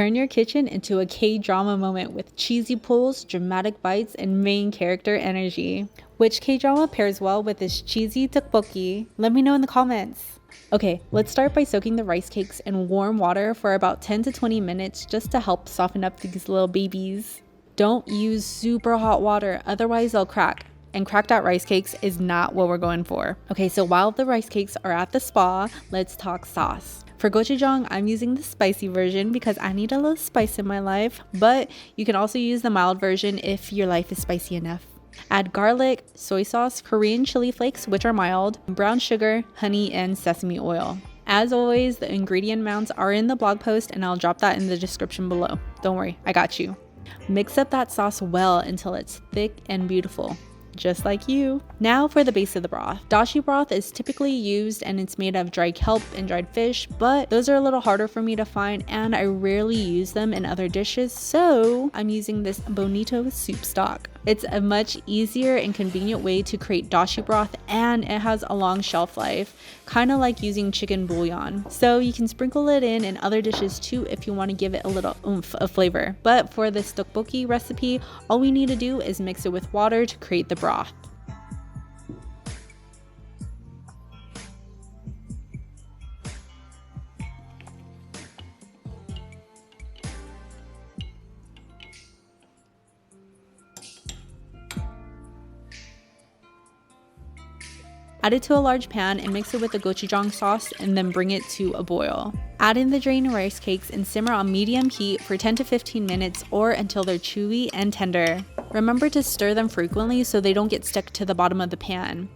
Turn your kitchen into a K-drama moment with cheesy pulls, dramatic bites, and main character energy. Which K-drama pairs well with this cheesy tteokbokki? Let me know in the comments. Okay, let's start by soaking the rice cakes in warm water for about 10 to 20 minutes just to help soften up these little babies. Don't use super hot water, otherwise they'll crack. And cracked out rice cakes is not what we're going for. Okay, so while the rice cakes are at the spa, let's talk sauce. For gochujang, I'm using the spicy version because I need a little spice in my life, but you can also use the mild version if your life is spicy enough. Add garlic, soy sauce, Korean chili flakes, which are mild, brown sugar, honey, and sesame oil. As always, the ingredient amounts are in the blog post and I'll drop that in the description below. Don't worry, I got you. Mix up that sauce well until it's thick and beautiful. Just like you. Now for the base of the broth. Dashi broth is typically used and it's made of dried kelp and dried fish, but those are a little harder for me to find and I rarely use them in other dishes, so I'm using this bonito soup stock. It's a much easier and convenient way to create dashi broth and it has a long shelf life, kind of like using chicken bouillon. So you can sprinkle it in other dishes too if you want to give it a little oomph of flavor. But for this tteokbokki recipe, all we need to do is mix it with water to create the broth. Add it to a large pan and mix it with the gochujang sauce and then bring it to a boil. Add in the drained rice cakes and simmer on medium heat for 10 to 15 minutes or until they're chewy and tender. Remember to stir them frequently so they don't get stuck to the bottom of the pan.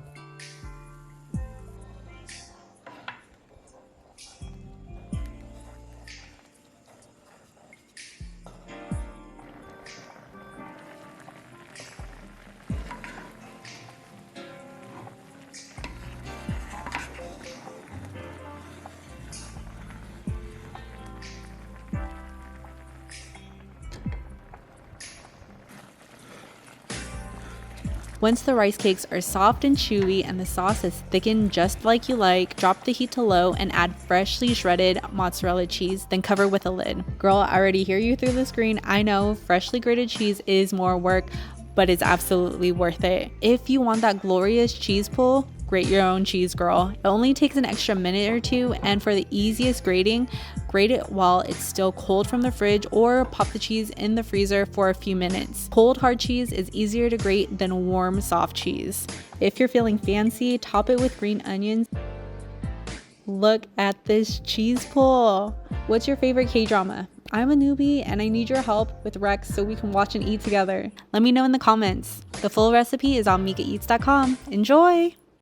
Once the rice cakes are soft and chewy and the sauce is thickened just like you like, drop the heat to low and add freshly shredded mozzarella cheese, then cover with a lid. Girl, I already hear you through the screen. I know freshly grated cheese is more work, but it's absolutely worth it. If you want that glorious cheese pull, grate your own cheese, girl. It only takes an extra minute or two, and for the easiest grating, grate it while it's still cold from the fridge or pop the cheese in the freezer for a few minutes. Cold hard cheese is easier to grate than warm soft cheese. If you're feeling fancy, top it with green onions. Look at this cheese pull. What's your favorite K-drama? I'm a newbie and I need your help with Rex so we can watch and eat together. Let me know in the comments. The full recipe is on mikaeats.com. Enjoy!